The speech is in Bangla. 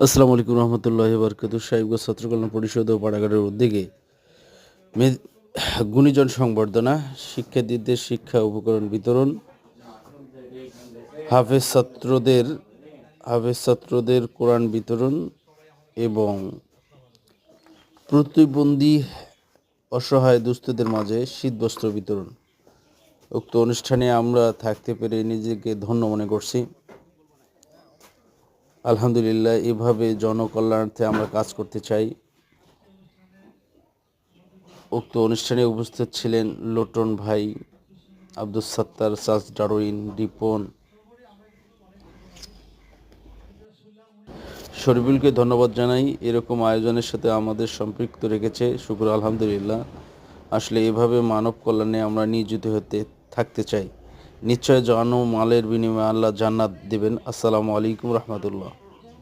আসসালামু আলাইকুম রহমতুল্লাহি বারকাতুহু। সাহেবগঞ্জ ছাত্র কল্যাণ পরিষদ ও পাঠাগারের উদ্যোগে গুণীজন সংবর্ধনা, শিক্ষার্থীদের শিক্ষা উপকরণ বিতরণ, হাফেজ ছাত্রদের কোরআন বিতরণ এবং প্রতিবন্ধী অসহায় দুস্থদের মাঝে শীতবস্ত্র বিতরণ। উক্ত অনুষ্ঠানে আমরা থাকতে পেরে নিজেকে ধন্য মনে করছি। আলহামদুলিল্লাহ, এভাবে জনকল্যাণার্থে আমরা কাজ করতে চাই। উক্ত অনুষ্ঠানে উপস্থিত ছিলেন লোটন ভাই, আব্দুস সাত্তার, সাজ ডারউইন, রিপন, শরীফুলকে ধন্যবাদ জানাই এরকম আয়োজনের সাথে আমাদের সম্পৃক্ত রেখেছে। শুকর আলহামদুলিল্লাহ। আসলে এভাবে মানব কল্যাণে আমরা নিয়োজিত থাকতে চাই। নিশ্চয় জান ও মালের বিনিময়ে আল্লাহ জান্নাত দেবেন। আসসালামু আলাইকুম রহমতুল্লাহ।